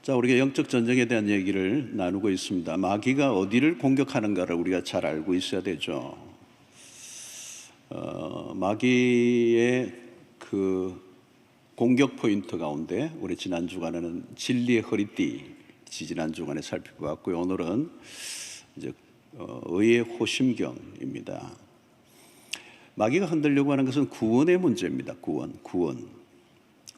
자, 우리가 영적 전쟁에 대한 얘기를 나누고 있습니다. 마귀가 어디를 공격하는가를 우리가 잘 알고 있어야 되죠. 마귀의 그 공격 포인트 가운데 우리 지난 주간에는 진리의 허리띠, 지난 주간에 살펴봤고요. 오늘은 이제 의의 호심경입니다. 마귀가 흔들려고 하는 것은 구원의 문제입니다. 구원.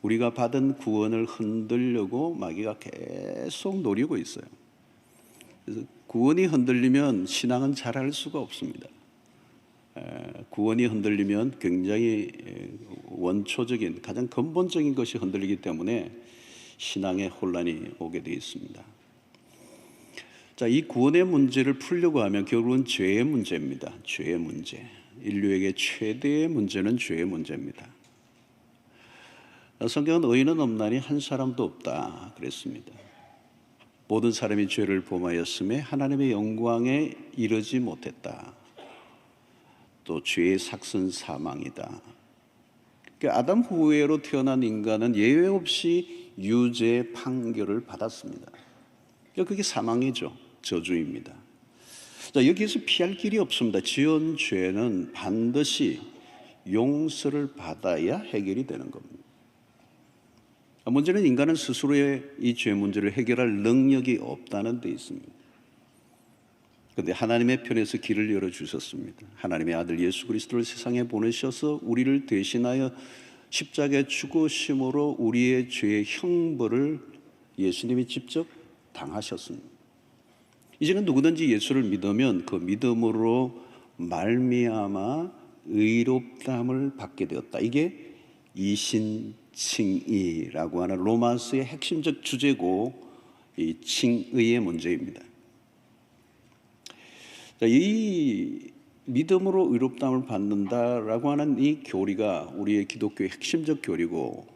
우리가 받은 구원을 흔들려고 마귀가 계속 노리고 있어요. 그래서 구원이 흔들리면 신앙은 잘할 수가 없습니다. 구원이 흔들리면 굉장히 원초적인, 가장 근본적인 것이 흔들리기 때문에 신앙에 혼란이 오게 되어 있습니다. 자, 이 구원의 문제를 풀려고 하면 결국은 죄의 문제입니다. 죄의 문제. 인류에게 최대의 문제는 죄의 문제입니다. 성경은 의인은 없나니 한 사람도 없다 그랬습니다. 모든 사람이 죄를 범하였음에 하나님의 영광에 이르지 못했다. 또 죄의 삭은 사망이다. 그러니까 아담 후예로 태어난 인간은 예외 없이 유죄 판결을 받았습니다. 그러니까 그게 사망이죠. 저주입니다. 자, 여기에서 피할 길이 없습니다. 지은 죄는 반드시 용서를 받아야 해결이 되는 겁니다. 문제는 인간은 스스로의 이 죄 문제를 해결할 능력이 없다는 데 있습니다. 그런데 하나님의 편에서 길을 열어주셨습니다. 하나님의 아들 예수 그리스도를 세상에 보내셔서 우리를 대신하여 십자가에 죽으심으로 우리의 죄의 형벌을 예수님이 직접 당하셨습니다. 이제는 누구든지 예수를 믿으면 그 믿음으로 말미암아 의롭다함을 받게 되었다. 이게 이신칭의라고 하는 로마서의 핵심적 주제고 이 칭의의 문제입니다. 자, 이 믿음으로 의롭다함을 받는다라고 하는 이 교리가 우리의 기독교의 핵심적 교리고,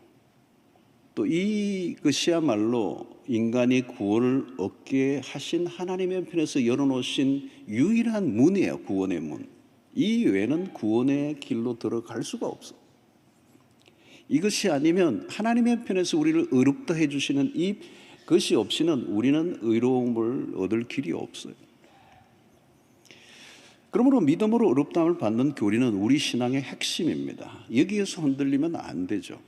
또 이것이야말로 인간이 구원을 얻게 하신 하나님의 편에서 열어놓으신 유일한 문이에요. 구원의 문. 이 외에는 구원의 길로 들어갈 수가 없어. 이것이 아니면 하나님의 편에서 우리를 의롭다 해주시는 이것이 없이는 우리는 의로움을 얻을 길이 없어요. 그러므로 믿음으로 의롭다함을 받는 교리는 우리 신앙의 핵심입니다. 여기에서 흔들리면 안 되죠.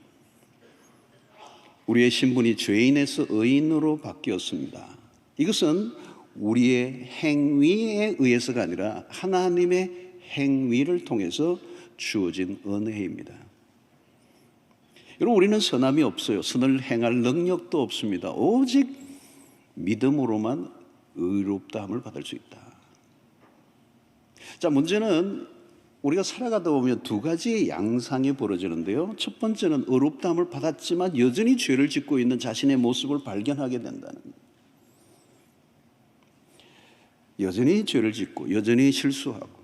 우리의 신분이 죄인에서 의인으로 바뀌었습니다. 이것은 우리의 행위에 의해서가 아니라 하나님의 행위를 통해서 주어진 은혜입니다. 여러분, 우리는 선함이 없어요. 선을 행할 능력도 없습니다. 오직 믿음으로만 의롭다함을 받을 수 있다. 자, 문제는 우리가 살아가다 보면 두 가지의 양상이 벌어지는데요. 첫 번째는 의롭다함을 받았지만 여전히 죄를 짓고 있는 자신의 모습을 발견하게 된다는 거예요. 여전히 죄를 짓고 여전히 실수하고,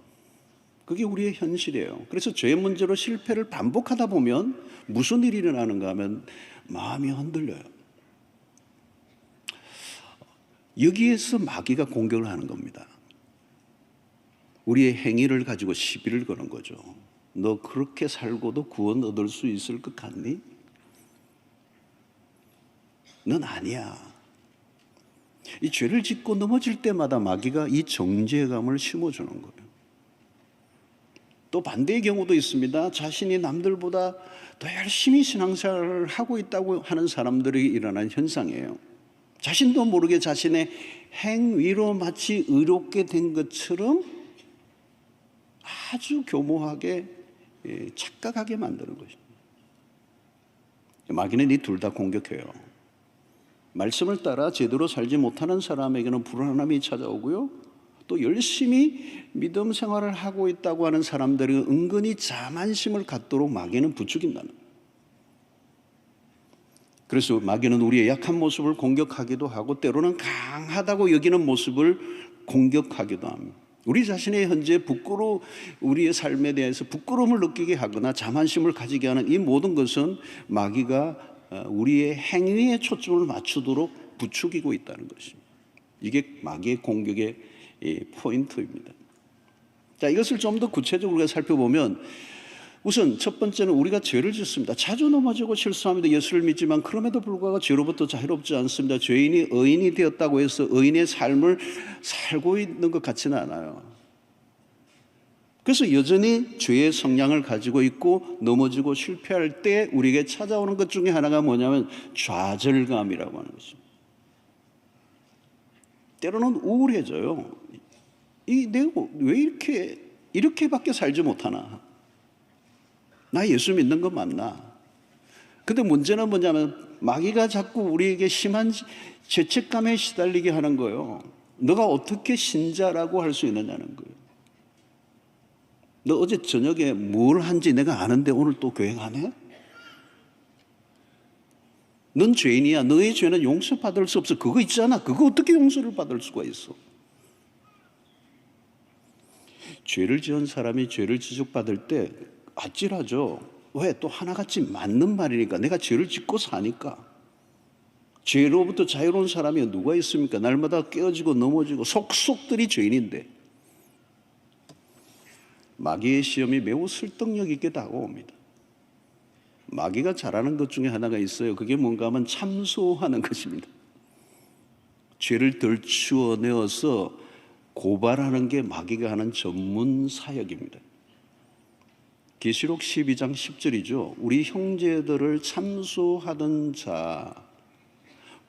그게 우리의 현실이에요. 그래서 죄 문제로 실패를 반복하다 보면 무슨 일이 일어나는가 하면 마음이 흔들려요. 여기에서 마귀가 공격을 하는 겁니다. 우리의 행위를 가지고 시비를 거는 거죠. 너 그렇게 살고도 구원 얻을 수 있을 것 같니? 넌 아니야. 이 죄를 짓고 넘어질 때마다 마귀가 이 정죄감을 심어주는 거예요. 또 반대의 경우도 있습니다. 자신이 남들보다 더 열심히 신앙생활을 하고 있다고 하는 사람들에게 일어난 현상이에요. 자신도 모르게 자신의 행위로 마치 의롭게 된 것처럼 아주 교모하게 착각하게 만드는 것입니다. 마귀는 이 둘 다 공격해요. 말씀을 따라 제대로 살지 못하는 사람에게는 불안함이 찾아오고요, 또 열심히 믿음 생활을 하고 있다고 하는 사람들이 은근히 자만심을 갖도록 마귀는 부추긴다는 거예요. 그래서 마귀는 우리의 약한 모습을 공격하기도 하고, 때로는 강하다고 여기는 모습을 공격하기도 합니다. 우리 자신의 현재 우리의 삶에 대해서 부끄러움을 느끼게 하거나 자만심을 가지게 하는 이 모든 것은 마귀가 우리의 행위에 초점을 맞추도록 부추기고 있다는 것입니다. 이게 마귀의 공격의 포인트입니다. 자, 이것을 좀 더 구체적으로 살펴보면 우선 첫 번째는 우리가 죄를 짓습니다. 자주 넘어지고 실수합니다. 예수를 믿지만 그럼에도 불구하고 죄로부터 자유롭지 않습니다. 죄인이 의인이 되었다고 해서 의인의 삶을 살고 있는 것 같지는 않아요. 그래서 여전히 죄의 성향을 가지고 있고 넘어지고 실패할 때 우리에게 찾아오는 것 중에 하나가 뭐냐면 좌절감이라고 하는 것입니다. 때로는 우울해져요. 내가 왜 이렇게밖에 살지 못하나? 나 예수 믿는 거 맞나? 근데 문제는 뭐냐면 마귀가 자꾸 우리에게 심한 죄책감에 시달리게 하는 거예요. 너가 어떻게 신자라고 할 수 있느냐는 거예요. 너 어제 저녁에 뭘 한지 내가 아는데 오늘 또 교회 가네? 넌 죄인이야. 너의 죄는 용서받을 수 없어. 그거 있잖아. 그거 어떻게 용서를 받을 수가 있어? 죄를 지은 사람이 죄를 지적받을 때 아찔하죠. 왜? 또 하나같이 맞는 말이니까. 내가 죄를 짓고 사니까. 죄로부터 자유로운 사람이 누가 있습니까? 날마다 깨어지고 넘어지고 속속들이 죄인인데 마귀의 시험이 매우 설득력 있게 다가옵니다. 마귀가 잘하는 것 중에 하나가 있어요. 그게 뭔가 하면 참소하는 것입니다. 죄를 덜 추어내어서 고발하는 게 마귀가 하는 전문 사역입니다. 계시록 12장 10절이죠. 우리 형제들을 참소하던 자,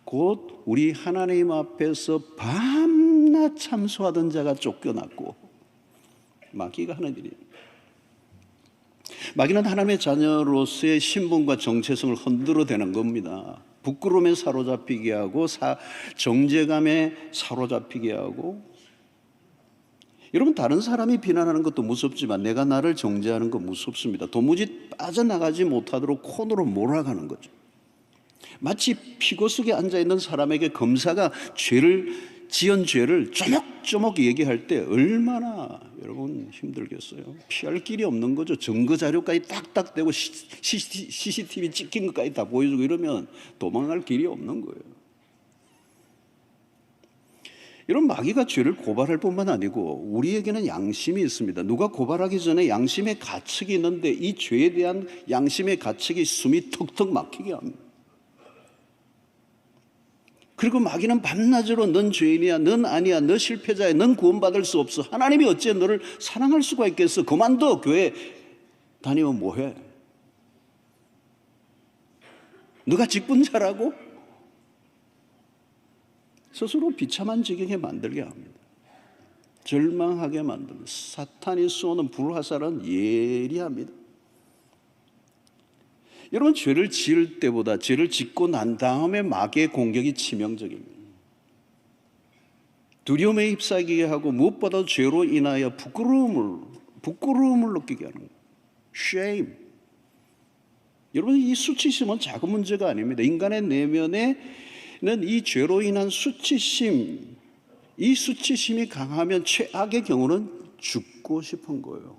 곧 우리 하나님 앞에서 밤낮 참소하던 자가 쫓겨났고, 마귀가 하는 일이에요. 마귀는 하나님의 자녀로서의 신분과 정체성을 흔들어대는 겁니다. 부끄러움에 사로잡히게 하고 정죄감에 사로잡히게 하고. 여러분, 다른 사람이 비난하는 것도 무섭지만 내가 나를 정죄하는 거 무섭습니다. 도무지 빠져나가지 못하도록 코너로 몰아가는 거죠. 마치 피고 속에 앉아있는 사람에게 검사가 지은 죄를 조목조목 얘기할 때 얼마나 여러분 힘들겠어요. 피할 길이 없는 거죠. 증거 자료까지 딱딱 대고 CCTV 찍힌 것까지 다 보여주고 이러면 도망갈 길이 없는 거예요. 이런 마귀가 죄를 고발할 뿐만 아니고 우리에게는 양심이 있습니다. 누가 고발하기 전에 양심의 가책이 있는데 이 죄에 대한 양심의 가책이 숨이 턱턱 막히게 합니다. 그리고 마귀는 밤낮으로 넌 죄인이야, 넌 아니야, 너 실패자야, 넌 구원받을 수 없어. 하나님이 어째 너를 사랑할 수가 있겠어. 그만둬. 교회 다니면 뭐해? 너가 직분자라고? 스스로 비참한 지경에 만들게 합니다. 절망하게 만듭니다. 사탄이 쏘는 불화살은 예리합니다. 여러분, 죄를 지을 때보다 죄를 짓고 난 다음에 마귀의 공격이 치명적입니다. 두려움에 휩싸이게 하고 무엇보다 죄로 인하여 부끄러움을 느끼게 하는 거예요. shame. 여러분, 이 수치심은 작은 문제가 아닙니다. 인간의 내면에는 이 죄로 인한 수치심, 이 수치심이 강하면 최악의 경우는 죽고 싶은 거예요.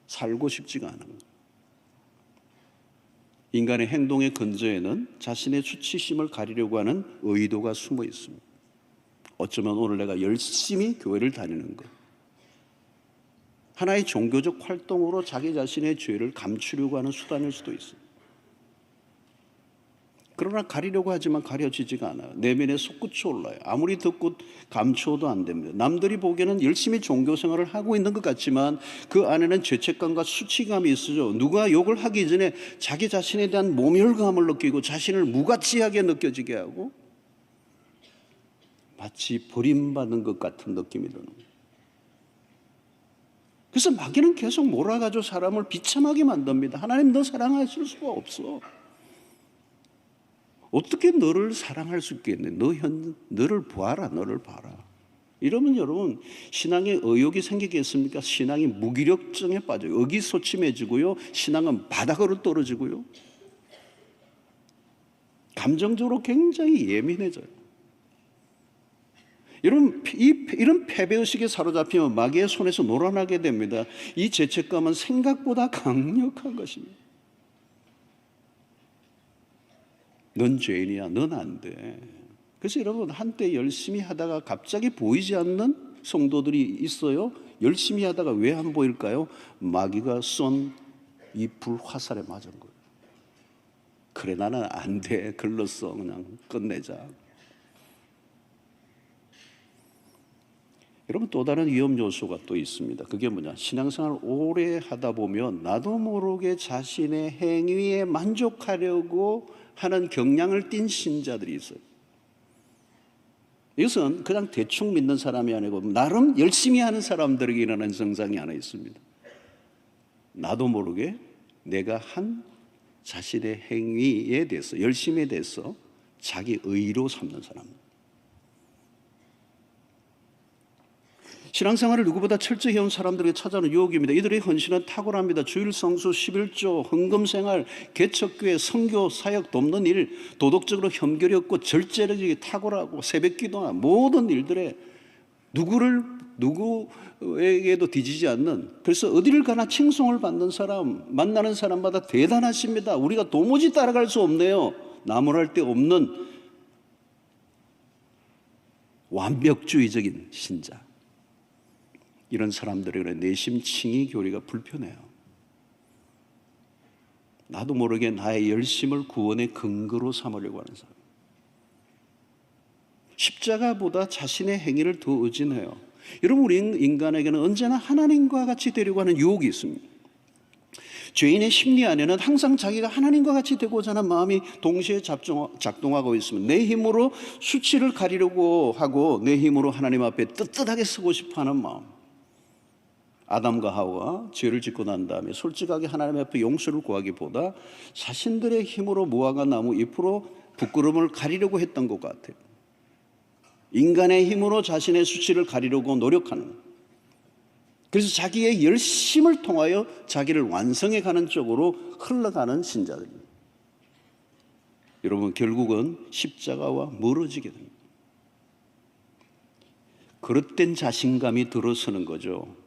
살고 싶지가 않은 거예요. 인간의 행동의 근저에는 자신의 수치심을 가리려고 하는 의도가 숨어 있습니다. 어쩌면 오늘 내가 열심히 교회를 다니는 것, 하나의 종교적 활동으로 자기 자신의 죄를 감추려고 하는 수단일 수도 있습니다. 그러나 가리려고 하지만 가려지지가 않아요. 내면에 솟구쳐 올라요. 아무리 듣고 감추어도 안 됩니다. 남들이 보기에는 열심히 종교 생활을 하고 있는 것 같지만 그 안에는 죄책감과 수치감이 있어요. 누가 욕을 하기 전에 자기 자신에 대한 모멸감을 느끼고 자신을 무가치하게 느껴지게 하고 마치 버림받는 것 같은 느낌이 드는 거예요. 그래서 마귀는 계속 몰아가지고 사람을 비참하게 만듭니다. 하나님, 너 사랑하실 수가 없어. 어떻게 너를 사랑할 수 있겠네? 너를 봐라, 너를 봐라. 이러면 여러분, 신앙에 의욕이 생기겠습니까? 신앙이 무기력증에 빠져요. 의기소침해지고요. 신앙은 바닥으로 떨어지고요. 감정적으로 굉장히 예민해져요. 여러분, 이런 패배의식에 사로잡히면 마귀의 손에서 놀아나게 됩니다. 이 죄책감은 생각보다 강력한 것입니다. 넌 죄인이야, 넌 안 돼. 그래서 여러분, 한때 열심히 하다가 갑자기 보이지 않는 성도들이 있어요. 열심히 하다가 왜 안 보일까요? 마귀가 쏜 이 불화살에 맞은 거예요. 그래, 나는 안 돼. 글렀어. 그냥 끝내자. 여러분, 또 다른 위험 요소가 또 있습니다. 그게 뭐냐? 신앙생활을 오래 하다 보면 나도 모르게 자신의 행위에 만족하려고 하는 경향을 띈 신자들이 있어요. 이것은 그냥 대충 믿는 사람이 아니고 나름 열심히 하는 사람들에게 일어나는 증상이 하나 있습니다. 나도 모르게 내가 한 자신의 행위에 대해서, 열심에 대해서 자기 의로 삼는 사람. 신앙생활을 누구보다 철저히 해온 사람들에게 찾아오는 유혹입니다. 이들의 헌신은 탁월합니다. 주일 성수, 11조, 헌금생활, 개척교회, 선교, 사역, 돕는 일, 도덕적으로 혐결이 없고 절제력이 탁월하고 새벽기도나 모든 일들에 누구에게도 뒤지지 않는, 그래서 어디를 가나 칭송을 받는 사람, 만나는 사람마다 대단하십니다. 우리가 도무지 따라갈 수 없네요. 나무랄 데 없는 완벽주의적인 신자. 이런 사람들에게는 내심 칭의 교리가 불편해요. 나도 모르게 나의 열심을 구원의 근거로 삼으려고 하는 사람. 십자가보다 자신의 행위를 더 의진해요. 여러분, 우리 인간에게는 언제나 하나님과 같이 되려고 하는 유혹이 있습니다. 죄인의 심리 안에는 항상 자기가 하나님과 같이 되고자 하는 마음이 동시에 작동하고 있으면 내 힘으로 수치를 가리려고 하고 내 힘으로 하나님 앞에 떳떳하게 서고 싶어하는 마음. 아담과 하와 죄를 짓고 난 다음에 솔직하게 하나님 앞에 용서를 구하기보다 자신들의 힘으로 무화과 나무 잎으로 부끄러움을 가리려고 했던 것 같아요. 인간의 힘으로 자신의 수치를 가리려고 노력하는, 그래서 자기의 열심을 통하여 자기를 완성해 가는 쪽으로 흘러가는 신자들입니다. 여러분, 결국은 십자가와 멀어지게 됩니다. 그릇된 자신감이 들어서는 거죠.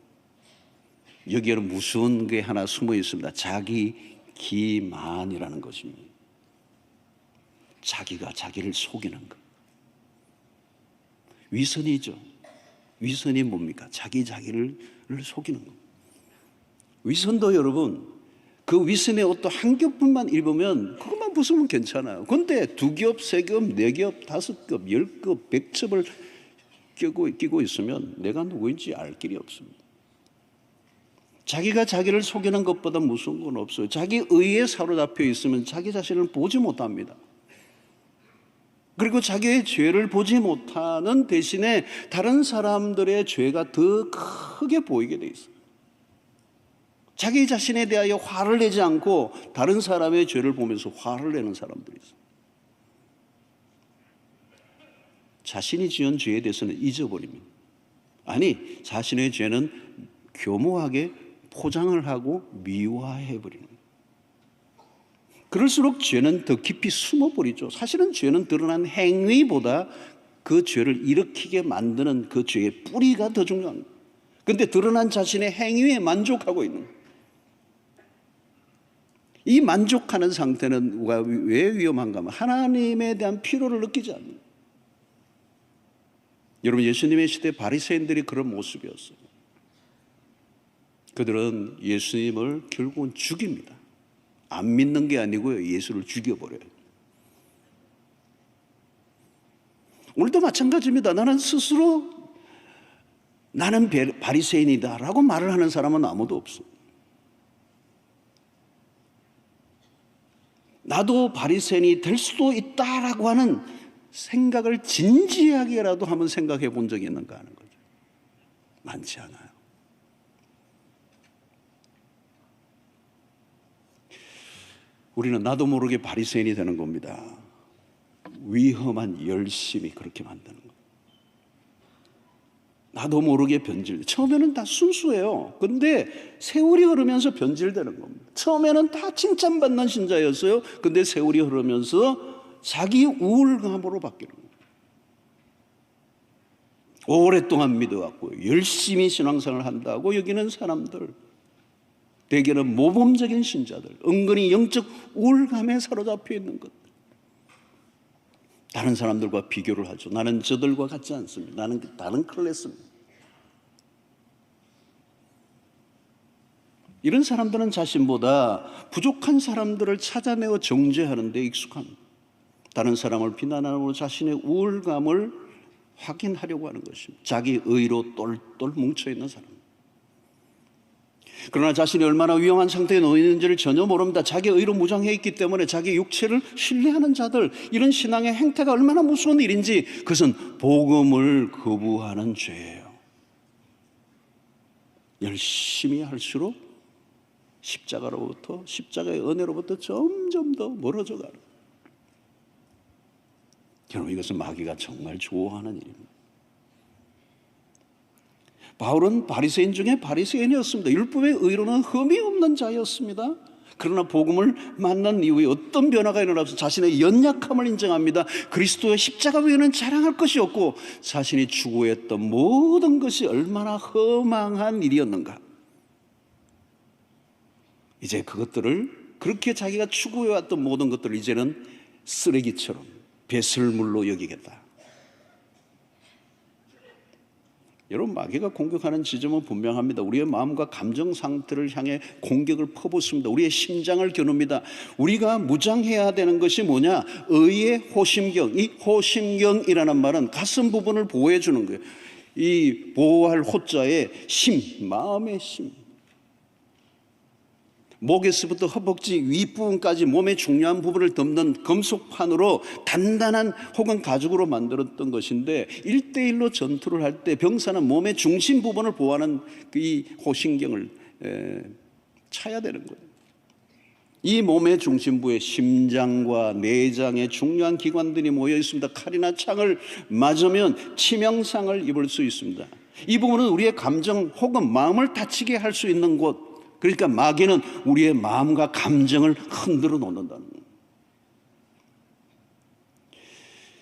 여기에는 무서운 게 하나 숨어 있습니다. 자기 기만이라는 것입니다. 자기가 자기를 속이는 것. 위선이죠. 위선이 뭡니까? 자기를 속이는 것. 위선도 여러분, 그 위선의 옷도 한 겹만 입으면 그것만 벗으면 괜찮아요. 그런데 2겹, 3겹, 4겹, 5겹, 10겹, 100첩을 끼고 있으면 내가 누구인지 알 길이 없습니다. 자기가 자기를 속이는 것보다 무서운 건 없어요. 자기 의에 사로잡혀 있으면 자기 자신을 보지 못합니다. 그리고 자기의 죄를 보지 못하는 대신에 다른 사람들의 죄가 더 크게 보이게 돼 있어요. 자기 자신에 대하여 화를 내지 않고 다른 사람의 죄를 보면서 화를 내는 사람들이 있어요. 자신이 지은 죄에 대해서는 잊어버립니다. 아니, 자신의 죄는 교모하게 포장을 하고 미화해버리는 거예요. 그럴수록 죄는 더 깊이 숨어버리죠. 사실은 죄는 드러난 행위보다 그 죄를 일으키게 만드는 그 죄의 뿌리가 더 중요한 거예요. 그런데 드러난 자신의 행위에 만족하고 있는 거예요. 이 만족하는 상태는 왜 위험한가 하면 하나님에 대한 필요를 느끼지 않는. 여러분, 예수님의 시대 바리새인들이 그런 모습이었어요. 그들은 예수님을 결국은 죽입니다. 안 믿는 게 아니고요, 예수를 죽여버려요. 오늘도 마찬가지입니다. 나는 스스로 나는 바리새인이다라고 말을 하는 사람은 아무도 없어요. 나도 바리새인이 될 수도 있다라고 하는 생각을 진지하게라도 한번 생각해 본 적이 있는가 하는 거죠. 많지 않아요. 우리는 나도 모르게 바리새인이 되는 겁니다. 위험한 열심이 그렇게 만드는 거예요. 나도 모르게 변질. 처음에는 다 순수해요. 그런데 세월이 흐르면서 변질되는 겁니다. 처음에는 다 칭찬받는 신자였어요. 그런데 세월이 흐르면서 자기 우울감으로 바뀌는 거예요. 오랫동안 믿어왔고 열심히 신앙생활을 한다고 여기는 사람들, 대개는 모범적인 신자들, 은근히 영적 우울감에 사로잡혀 있는 것. 다른 사람들과 비교를 하죠. 나는 저들과 같지 않습니다. 나는 다른 클래스입니다. 이런 사람들은 자신보다 부족한 사람들을 찾아내어 정죄하는 데 익숙한, 다른 사람을 비난하고 자신의 우월감을 확인하려고 하는 것입니다. 자기 의로 똘똘 뭉쳐있는 사람. 그러나 자신이 얼마나 위험한 상태에 놓여 있는지를 전혀 모릅니다. 자기 의로 무장해 있기 때문에 자기 육체를 신뢰하는 자들, 이런 신앙의 행태가 얼마나 무서운 일인지, 그것은 복음을 거부하는 죄예요. 열심히 할수록 십자가의 은혜로부터 점점 더 멀어져 가는. 여러분, 이것은 마귀가 정말 좋아하는 일입니다. 바울은 바리새인 중에 바리새인이었습니다. 율법의 의로는 흠이 없는 자였습니다. 그러나 복음을 만난 이후에 어떤 변화가 일어나서 자신의 연약함을 인정합니다. 그리스도의 십자가 외에는 자랑할 것이 없고 자신이 추구했던 모든 것이 얼마나 허망한 일이었는가. 이제 그것들을, 그렇게 자기가 추구해왔던 모든 것들을 이제는 쓰레기처럼 배설물로 여기겠다. 여러분, 마귀가 공격하는 지점은 분명합니다. 우리의 마음과 감정 상태를 향해 공격을 퍼붓습니다. 우리의 심장을 겨눕니다. 우리가 무장해야 되는 것이 뭐냐? 의의 호심경. 이 호심경이라는 말은 가슴 부분을 보호해 주는 거예요. 이 보호할 호자에 심, 마음의 심. 목에서부터 허벅지 윗부분까지 몸의 중요한 부분을 덮는 금속판으로 단단한 혹은 가죽으로 만들었던 것인데, 1대1로 전투를 할 때 병사는 몸의 중심 부분을 보호하는 이 호신경을 차야 되는 거예요. 이 몸의 중심부에 심장과 내장의 중요한 기관들이 모여 있습니다. 칼이나 창을 맞으면 치명상을 입을 수 있습니다. 이 부분은 우리의 감정 혹은 마음을 다치게 할 수 있는 곳. 그러니까 마귀는 우리의 마음과 감정을 흔들어 놓는다는 거예요.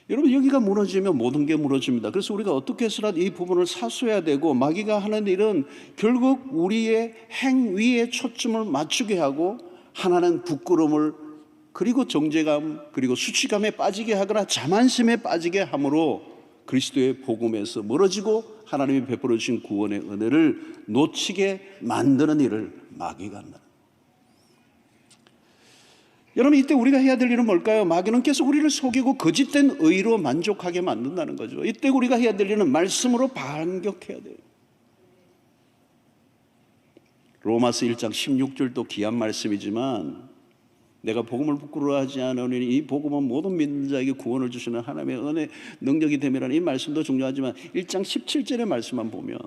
여러분, 여기가 무너지면 모든 게 무너집니다. 그래서 우리가 어떻게 해서라도 이 부분을 사수해야 되고, 마귀가 하는 일은 결국 우리의 행위에 초점을 맞추게 하고, 하나는 부끄러움을, 그리고 정죄감, 그리고 수치감에 빠지게 하거나 자만심에 빠지게 함으로 그리스도의 복음에서 멀어지고 하나님이 베풀어 주신 구원의 은혜를 놓치게 만드는 일을 마귀가 한다. 여러분, 이때 우리가 해야 될 일은 뭘까요? 마귀는 계속 우리를 속이고 거짓된 의로 만족하게 만든다는 거죠. 이때 우리가 해야 될 일은 말씀으로 반격해야 돼요. 로마서 1장 16절도 귀한 말씀이지만, 내가 복음을 부끄러워하지 않으니 이 복음은 모든 믿는 자에게 구원을 주시는 하나님의 은혜 능력이 됨이라는 이 말씀도 중요하지만, 1장 17절의 말씀만 보면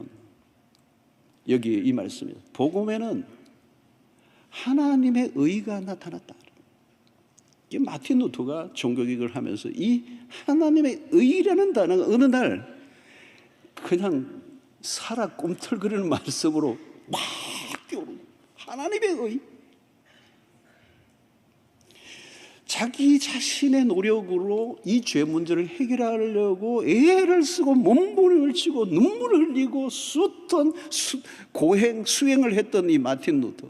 여기 이 말씀이에요. 복음에는 하나님의 의가 나타났다. 이 마틴 루터가 종교개혁을 하면서 이 하나님의 의라는 단어가 어느 날 그냥 살아 꿈틀거리는 말씀으로 막 뛰어오르는, 하나님의 의. 자기 자신의 노력으로 이 죄 문제를 해결하려고 애를 쓰고 몸부림을 치고 눈물을 흘리고 수ton 수행을 했던 이 마틴 루터,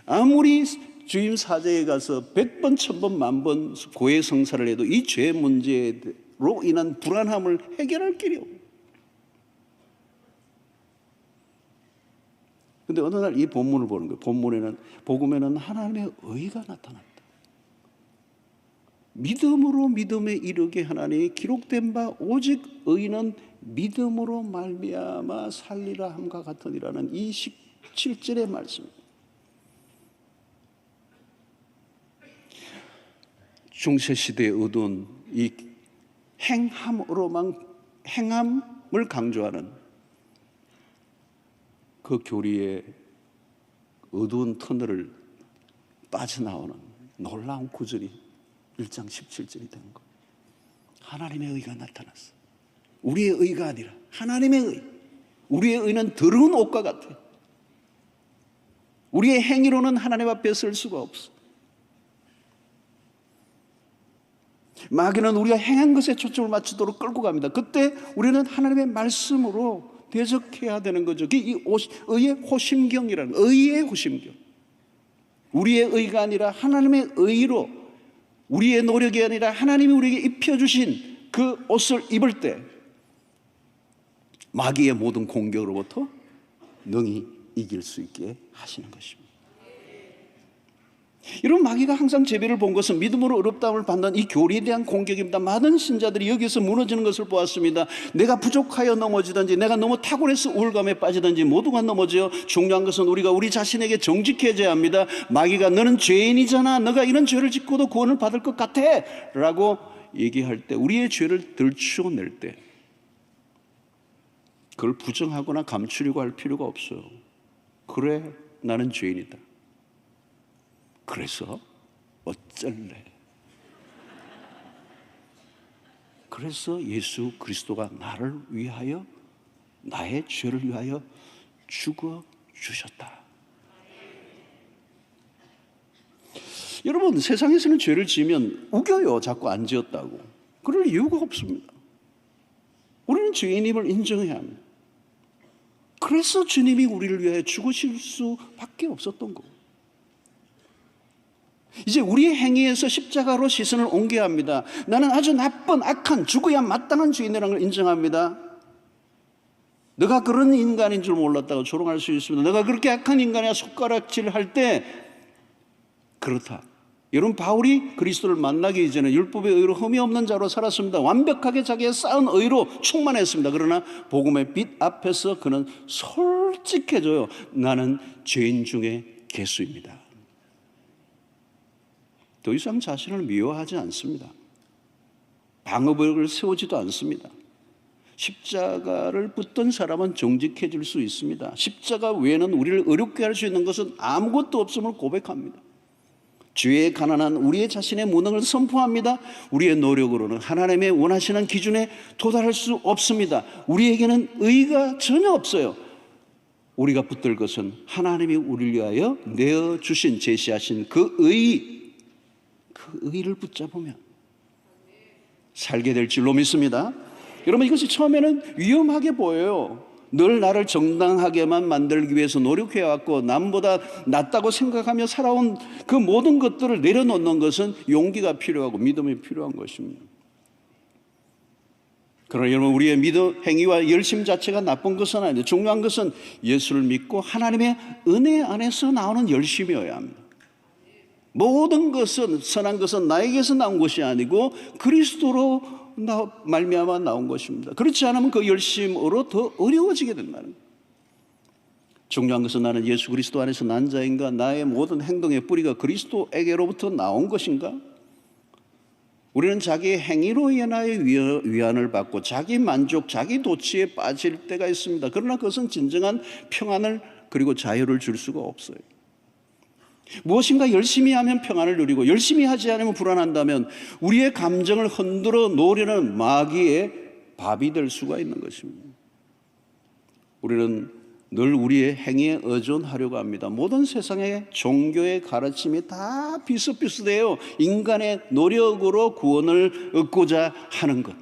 아무리 주임 사제에 가서 100번, 1000번, 10,000번 고해 성사를 해도 이 죄 문제로 인한 불안함을 해결할 길이 없어요. 근데 어느 날 이 본문을 보는 거예요. 복음에는 하나님의 의가 나타났다. 믿음으로 믿음에 이르게 하나니 기록된 바 오직 의는 믿음으로 말미암아 살리라 함과 같으니라는 이 17절의 말씀. 중세시대에 얻은 이 행함을 강조하는 그 교리의 어두운 터널을 빠져나오는 놀라운 구절이 1장 17절이 된 거예요. 하나님의 의가 나타났어. 우리의 의가 아니라 하나님의 의. 우리의 의는 더러운 옷과 같아. 우리의 행위로는 하나님 앞에 설 수가 없어. 마귀는 우리가 행한 것에 초점을 맞추도록 끌고 갑니다. 그때 우리는 하나님의 말씀으로 대적해야 되는 거죠. 이 의의 호심경이라는, 의의 호심경. 우리의 의가 아니라 하나님의 의로, 우리의 노력이 아니라 하나님이 우리에게 입혀주신 그 옷을 입을 때 마귀의 모든 공격으로부터 능히 이길 수 있게 하시는 것입니다. 여러분, 마귀가 항상 재배를 본 것은 믿음으로 어렵다함을 받는 이 교리에 대한 공격입니다. 많은 신자들이 여기서 무너지는 것을 보았습니다. 내가 부족하여 넘어지든지 내가 너무 탁월해서 우울감에 빠지든지 모두가 넘어져요. 중요한 것은 우리가 우리 자신에게 정직해져야 합니다. 마귀가 너는 죄인이잖아, 너가 이런 죄를 짓고도 구원을 받을 것 같아 라고 얘기할 때, 우리의 죄를 들추어낼 때 그걸 부정하거나 감추려고 할 필요가 없어요. 그래, 나는 죄인이다. 그래서 어쩔래? 그래서 예수 그리스도가 나를 위하여, 나의 죄를 위하여 죽어 주셨다. 여러분, 세상에서는 죄를 지으면 우겨요. 자꾸 안 지었다고. 그럴 이유가 없습니다. 우리는 죄인임을 인정해야 합니다. 그래서 주님이 우리를 위하여 죽으실 수밖에 없었던 거고, 이제 우리의 행위에서 십자가로 시선을 옮겨야 합니다. 나는 아주 나쁜, 악한, 죽어야 마땅한 죄인이라는 걸 인정합니다. 너가 그런 인간인 줄 몰랐다고 조롱할 수 있습니다. 너가 그렇게 악한 인간이야 손가락질 할 때 그렇다. 여러분, 바울이 그리스도를 만나기 이전에 율법의 의로 흠이 없는 자로 살았습니다. 완벽하게 자기의 쌓은 의로 충만했습니다. 그러나 복음의 빛 앞에서 그는 솔직해져요. 나는 죄인 중에 괴수입니다. 더 이상 자신을 미워하지 않습니다. 방어벽을 세우지도 않습니다. 십자가를 붙든 사람은 정직해질 수 있습니다. 십자가 외에는 우리를 어렵게 할 수 있는 것은 아무것도 없음을 고백합니다. 죄에 가난한 우리의 자신의 무능을 선포합니다. 우리의 노력으로는 하나님의 원하시는 기준에 도달할 수 없습니다. 우리에게는 의가 전혀 없어요. 우리가 붙들 것은 하나님이 우리를 위하여 내어주신, 제시하신 그 의를 붙잡으면 살게 될 줄로 믿습니다. 여러분, 이것이 처음에는 위험하게 보여요. 늘 나를 정당하게만 만들기 위해서 노력해왔고 남보다 낫다고 생각하며 살아온 그 모든 것들을 내려놓는 것은 용기가 필요하고 믿음이 필요한 것입니다. 그러나 여러분, 우리의 믿음, 행위와 열심 자체가 나쁜 것은 아닌데, 중요한 것은 예수를 믿고 하나님의 은혜 안에서 나오는 열심이어야 합니다. 모든 것은, 선한 것은 나에게서 나온 것이 아니고 그리스도로 말미암아 나온 것입니다. 그렇지 않으면 그 열심으로 더 어려워지게 된다는 거예요. 중요한 것은 나는 예수 그리스도 안에서 난 자인가? 나의 모든 행동의 뿌리가 그리스도에게로부터 나온 것인가? 우리는 자기의 행위로 인하여 위안을 받고 자기 만족, 자기 도취에 빠질 때가 있습니다. 그러나 그것은 진정한 평안을, 그리고 자유를 줄 수가 없어요. 무엇인가 열심히 하면 평안을 누리고 열심히 하지 않으면 불안한다면 우리의 감정을 흔들어 놓으려는 마귀의 밥이 될 수가 있는 것입니다. 우리는 늘 우리의 행위에 의존하려고 합니다. 모든 세상의 종교의 가르침이 다 비슷비슷해요. 인간의 노력으로 구원을 얻고자 하는 것,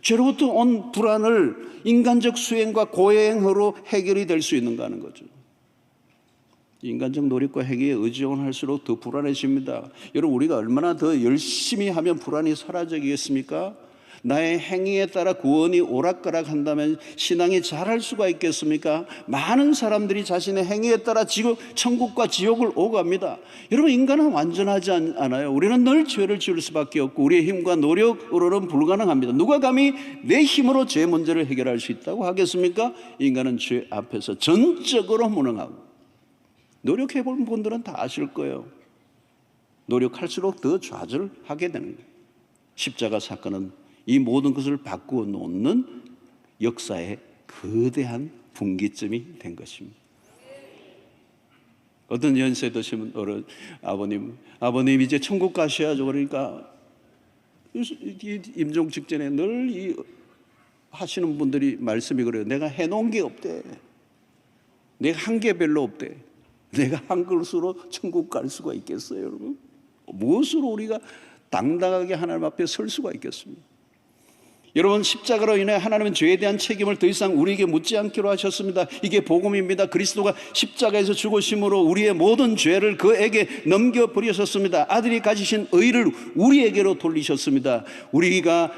죄로부터 온 불안을 인간적 수행과 고행으로 해결이 될 수 있는가 하는 거죠. 인간적 노력과 행위에 의존할수록 더 불안해집니다. 여러분, 우리가 얼마나 더 열심히 하면 불안이 사라지겠습니까? 나의 행위에 따라 구원이 오락가락한다면 신앙이 잘할 수가 있겠습니까? 많은 사람들이 자신의 행위에 따라 천국과 지옥을 오갑니다. 여러분, 인간은 완전하지 않아요. 우리는 늘 죄를 지을 수밖에 없고 우리의 힘과 노력으로는 불가능합니다. 누가 감히 내 힘으로 죄 문제를 해결할 수 있다고 하겠습니까? 인간은 죄 앞에서 전적으로 무능하고, 노력해본 분들은 다 아실 거예요. 노력할수록 더 좌절하게 되는 거예요. 십자가 사건은 이 모든 것을 바꾸어 놓는 역사의 거대한 분기점이 된 것입니다. 어떤 연세 드시면 어른 아버님 이제 천국 가셔야죠. 그러니까 임종 직전에 늘 하시는 분들이 말씀이 그래요. 내가 해놓은 게 없대. 내가 한 게 별로 없대. 내가 한 것으로 천국 갈 수가 있겠어요, 여러분? 무엇으로 우리가 당당하게 하나님 앞에 설 수가 있겠습니까? 여러분, 십자가로 인해 하나님은 죄에 대한 책임을 더 이상 우리에게 묻지 않기로 하셨습니다. 이게 복음입니다. 그리스도가 십자가에서 죽으심으로 우리의 모든 죄를 그에게 넘겨버리셨습니다. 아들이 가지신 의를 우리에게로 돌리셨습니다. 우리가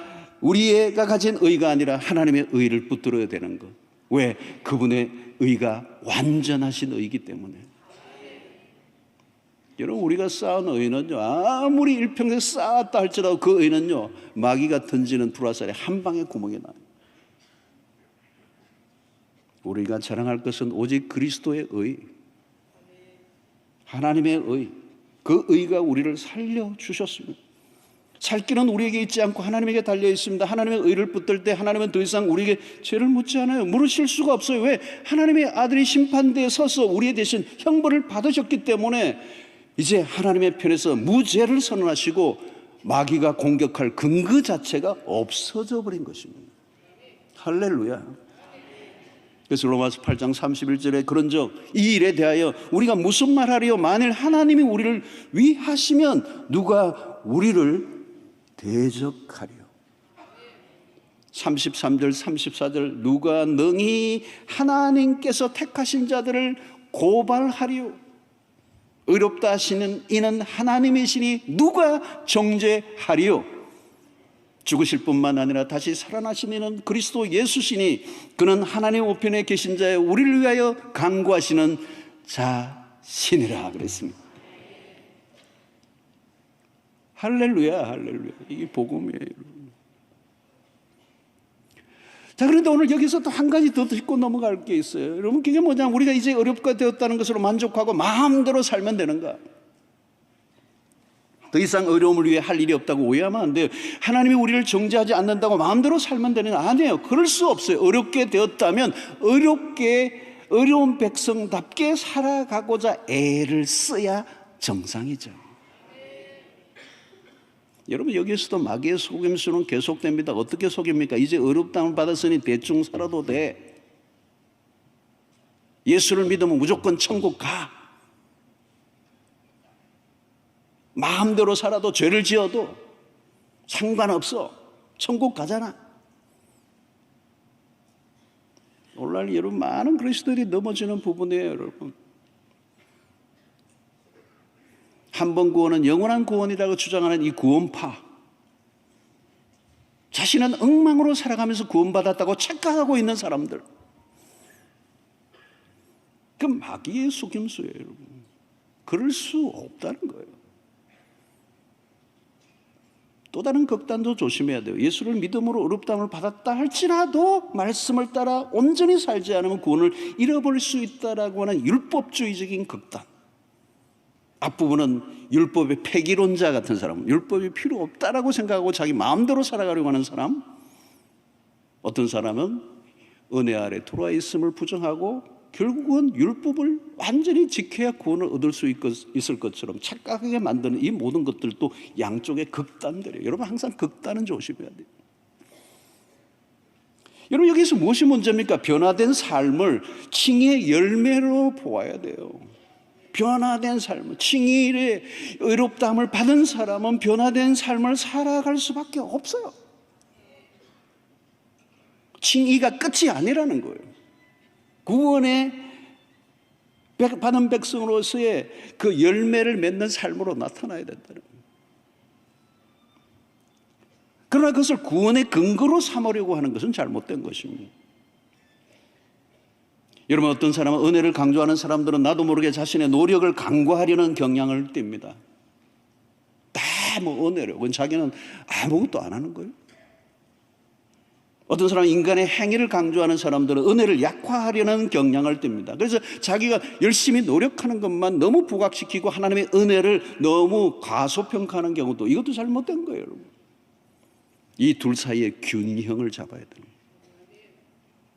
가진 의가 아니라 하나님의 의를 붙들어야 되는 것. 왜? 그분의 의가 완전하신 의이기 때문에. 여러분, 우리가 쌓은 의는요, 아무리 일평생 쌓았다 할지라도 그 의는요, 마귀가 던지는 불화살에 한 방에 구멍이 나요. 우리가 자랑할 것은 오직 그리스도의 의, 하나님의 의, 그 의가 우리를 살려주셨습니다. 살 길은 우리에게 있지 않고 하나님에게 달려 있습니다. 하나님의 의를 붙들 때 하나님은 더 이상 우리에게 죄를 묻지 않아요. 물으실 수가 없어요. 왜? 하나님의 아들이 심판대에 서서 우리의 대신 형벌을 받으셨기 때문에 이제 하나님의 편에서 무죄를 선언하시고 마귀가 공격할 근거 자체가 없어져 버린 것입니다. 할렐루야. 그래서 로마서 8장 31절에 그런즉 이 일에 대하여 우리가 무슨 말하리요? 만일 하나님이 우리를 위하시면 누가 우리를 대적하리요? 33절 34절 누가 능히 하나님께서 택하신 자들을 고발하리요? 의롭다 하시는 이는 하나님이시니 누가 정죄하리요? 죽으실 뿐만 아니라 다시 살아나신 이는 그리스도 예수시니 그는 하나님 우편에 계신 자여 우리를 위하여 간구하시는 자신이라 그랬습니다. 할렐루야, 할렐루야. 이게 복음이에요. 자, 그런데 오늘 여기서 또 한 가지 더 짚고 넘어갈 게 있어요. 여러분, 그게 뭐냐면 우리가 이제 어렵게 되었다는 것으로 만족하고 마음대로 살면 되는가? 더 이상 어려움을 위해 할 일이 없다고 오해하면 안 돼요. 하나님이 우리를 정죄하지 않는다고 마음대로 살면 되는 거 아니에요. 그럴 수 없어요. 어렵게 되었다면 어려운 백성답게 살아가고자 애를 써야 정상이죠. 여러분, 여기에서도 마귀의 속임수는 계속됩니다. 어떻게 속입니까? 이제 어렵다함을 받았으니 대충 살아도 돼. 예수를 믿으면 무조건 천국 가. 마음대로 살아도 죄를 지어도 상관없어. 천국 가잖아. 오늘날 여러분 많은 그리스도인이 넘어지는 부분이에요, 여러분. 한 번 구원은 영원한 구원이라고 주장하는 이 구원파, 자신은 엉망으로 살아가면서 구원받았다고 착각하고 있는 사람들, 그 마귀의 속임수예요, 여러분. 그럴 수 없다는 거예요. 또 다른 극단도 조심해야 돼요. 예수를 믿음으로 의롭다함을 받았다 할지라도 말씀을 따라 온전히 살지 않으면 구원을 잃어버릴 수 있다라고 하는 율법주의적인 극단. 앞부분은 율법의 폐기론자 같은 사람, 율법이 필요 없다라고 생각하고 자기 마음대로 살아가려고 하는 사람. 어떤 사람은 은혜 아래 들어와 있음을 부정하고 결국은 율법을 완전히 지켜야 구원을 얻을 수 있을 것처럼 착각하게 만드는 이 모든 것들도 양쪽의 극단들이에요. 여러분, 항상 극단은 조심해야 돼요. 여러분, 여기서 무엇이 문제입니까? 변화된 삶을 칭의의 열매로 보아야 돼요. 변화된 삶, 칭의의 의롭다함을 받은 사람은 변화된 삶을 살아갈 수밖에 없어요. 칭의가 끝이 아니라는 거예요. 구원에 받은 백성으로서의 그 열매를 맺는 삶으로 나타나야 된다는 거예요. 그러나 그것을 구원의 근거로 삼으려고 하는 것은 잘못된 것입니다. 여러분, 어떤 사람은 은혜를 강조하는 사람들은 나도 모르게 자신의 노력을 강구하려는 경향을 띱니다. 다 뭐 은혜로, 그건 자기는 아무것도 안 하는 거예요. 어떤 사람은 인간의 행위를 강조하는 사람들은 은혜를 약화하려는 경향을 띱니다. 그래서 자기가 열심히 노력하는 것만 너무 부각시키고 하나님의 은혜를 너무 과소평가하는 경우도, 이것도 잘못된 거예요, 여러분. 이 둘 사이의 균형을 잡아야 됩니다.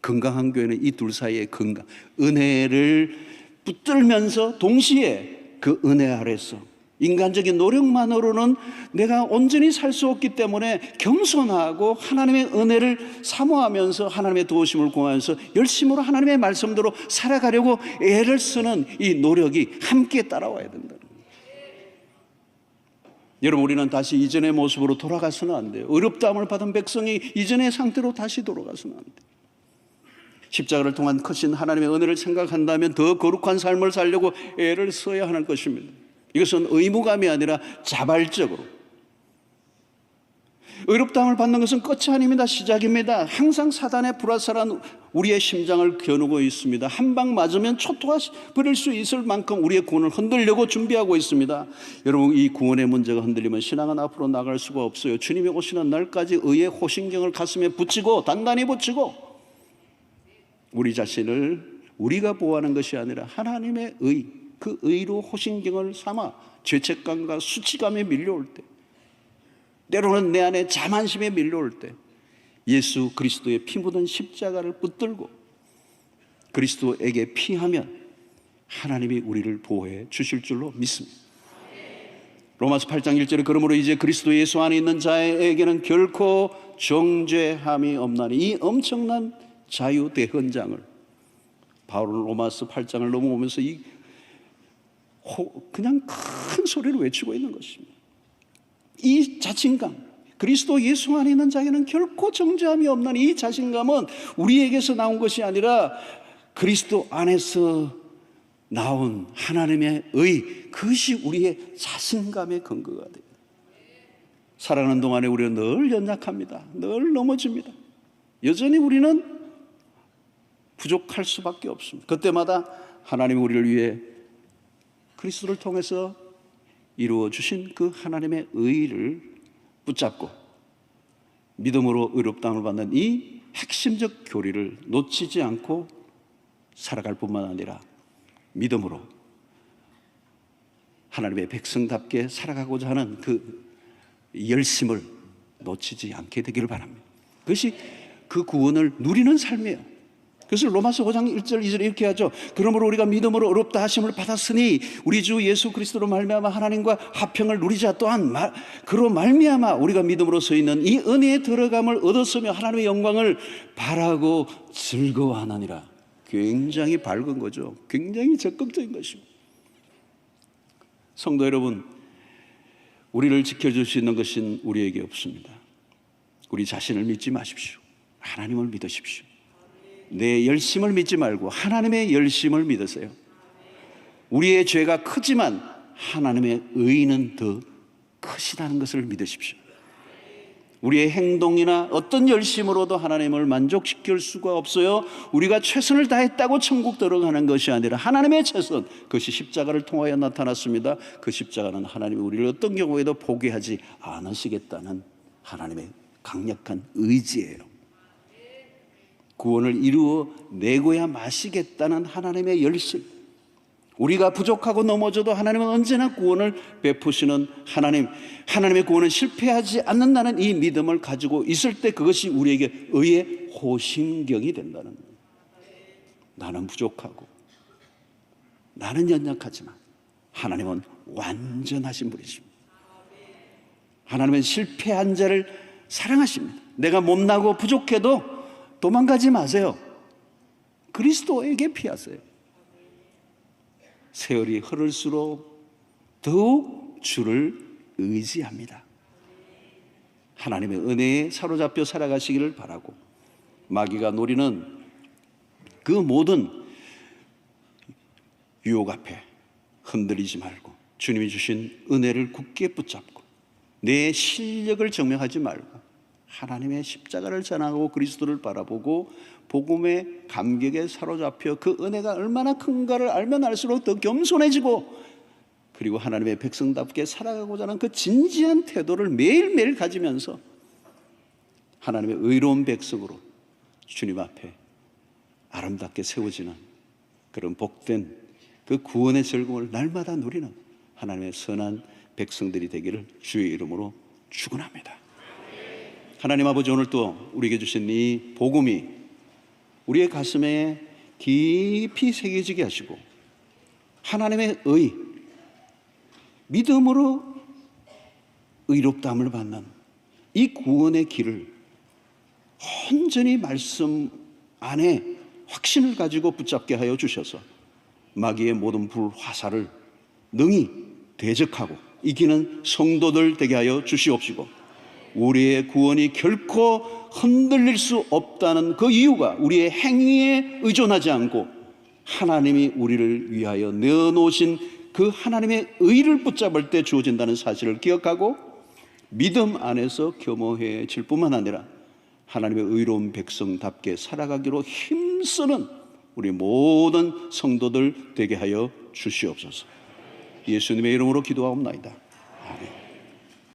건강한 교회는 이 둘 사이의 건강, 은혜를 붙들면서 동시에 그 은혜 아래서 인간적인 노력만으로는 내가 온전히 살 수 없기 때문에 겸손하고 하나님의 은혜를 사모하면서 하나님의 도우심을 구하면서 열심으로 하나님의 말씀대로 살아가려고 애를 쓰는 이 노력이 함께 따라와야 된다는 거예요. 여러분, 우리는 다시 이전의 모습으로 돌아가서는 안 돼요. 의롭다함을 받은 백성이 이전의 상태로 다시 돌아가서는 안 돼요. 십자가를 통한 크신 하나님의 은혜를 생각한다면 더 거룩한 삶을 살려고 애를 써야 하는 것입니다. 이것은 의무감이 아니라 자발적으로. 의롭다함을 받는 것은 끝이 아닙니다. 시작입니다. 항상 사단의 불화살은 우리의 심장을 겨누고 있습니다. 한 방 맞으면 초토화 버릴 수 있을 만큼 우리의 구원을 흔들려고 준비하고 있습니다. 여러분, 이 구원의 문제가 흔들리면 신앙은 앞으로 나갈 수가 없어요. 주님이 오시는 날까지 의의 호신경을 가슴에 붙이고 단단히 붙이고 우리 자신을 우리가 보호하는 것이 아니라 하나님의 의, 그 의로 호신경을 삼아 죄책감과 수치감에 밀려올 때, 때로는 내 안에 자만심에 밀려올 때 예수 그리스도의 피 묻은 십자가를 붙들고 그리스도에게 피하면 하나님이 우리를 보호해 주실 줄로 믿습니다. 로마서 8장 1절에 그러므로 이제 그리스도 예수 안에 있는 자에게는 결코 정죄함이 없나니, 이 엄청난 자유 대헌장을 바울은 로마서 8장을 넘어오면서 그냥 큰 소리로 외치고 있는 것입니다. 이 자신감, 그리스도 예수 안에 있는 자에게는 결코 정죄함이 없나니, 이 자신감은 우리에게서 나온 것이 아니라 그리스도 안에서 나온 하나님의 의, 그것이 우리의 자신감의 근거가 됩니다. 살아가는 동안에 우리는 늘 연약합니다. 늘 넘어집니다. 여전히 우리는 부족할 수밖에 없습니다. 그때마다 하나님이 우리를 위해 그리스도를 통해서 이루어 주신 그 하나님의 의를 붙잡고 믿음으로 의롭다함을 받는 이 핵심적 교리를 놓치지 않고 살아갈 뿐만 아니라 믿음으로 하나님의 백성답게 살아가고자 하는 그 열심을 놓치지 않게 되기를 바랍니다. 그것이 그 구원을 누리는 삶이에요. 그래서 로마서 5장 1절 2절에 이렇게 하죠. 그러므로 우리가 믿음으로 의롭다 하심을 받았으니 우리 주 예수 그리스도로 말미암아 하나님과 화평을 누리자. 또한 그로 말미암아 우리가 믿음으로 서 있는 이 은혜에 들어감을 얻었으며 하나님의 영광을 바라고 즐거워하느니라. 굉장히 밝은 거죠. 굉장히 적극적인 것입니다. 성도 여러분, 우리를 지켜줄 수 있는 것은 우리에게 없습니다. 우리 자신을 믿지 마십시오. 하나님을 믿으십시오. 내 열심을 믿지 말고 하나님의 열심을 믿으세요. 우리의 죄가 크지만 하나님의 의는 더 크시다는 것을 믿으십시오. 우리의 행동이나 어떤 열심으로도 하나님을 만족시킬 수가 없어요. 우리가 최선을 다했다고 천국 들어가는 것이 아니라 하나님의 최선, 그것이 십자가를 통하여 나타났습니다. 그 십자가는 하나님이 우리를 어떤 경우에도 포기하지 않으시겠다는 하나님의 강력한 의지예요. 구원을 이루어 내고야 마시겠다는 하나님의 열심, 우리가 부족하고 넘어져도 하나님은 언제나 구원을 베푸시는 하나님, 하나님의 구원은 실패하지 않는다는 이 믿음을 가지고 있을 때 그것이 우리에게 의의 호신경이 된다는 거예요. 나는 부족하고 나는 연약하지만 하나님은 완전하신 분이십니다. 하나님은 실패한 자를 사랑하십니다. 내가 못나고 부족해도 도망가지 마세요. 그리스도에게 피하세요. 세월이 흐를수록 더욱 주를 의지합니다. 하나님의 은혜에 사로잡혀 살아가시기를 바라고, 마귀가 노리는 그 모든 유혹 앞에 흔들리지 말고 주님이 주신 은혜를 굳게 붙잡고 내 실력을 증명하지 말고 하나님의 십자가를 전하고 그리스도를 바라보고 복음의 감격에 사로잡혀 그 은혜가 얼마나 큰가를 알면 알수록 더 겸손해지고, 그리고 하나님의 백성답게 살아가고자 하는 그 진지한 태도를 매일매일 가지면서 하나님의 의로운 백성으로 주님 앞에 아름답게 세워지는 그런 복된 그 구원의 즐거움을 날마다 누리는 하나님의 선한 백성들이 되기를 주의 이름으로 축원합니다. 하나님 아버지, 오늘 또 우리에게 주신 이 복음이 우리의 가슴에 깊이 새겨지게 하시고 하나님의 의, 믿음으로 의롭다함을 받는 이 구원의 길을 온전히 말씀 안에 확신을 가지고 붙잡게 하여 주셔서 마귀의 모든 불화살을 능히 대적하고 이기는 성도들 되게 하여 주시옵시고, 우리의 구원이 결코 흔들릴 수 없다는 그 이유가 우리의 행위에 의존하지 않고 하나님이 우리를 위하여 내어놓으신 그 하나님의 의를 붙잡을 때 주어진다는 사실을 기억하고 믿음 안에서 겸허해질 뿐만 아니라 하나님의 의로운 백성답게 살아가기로 힘쓰는 우리 모든 성도들 되게 하여 주시옵소서. 예수님의 이름으로 기도하옵나이다. 아멘.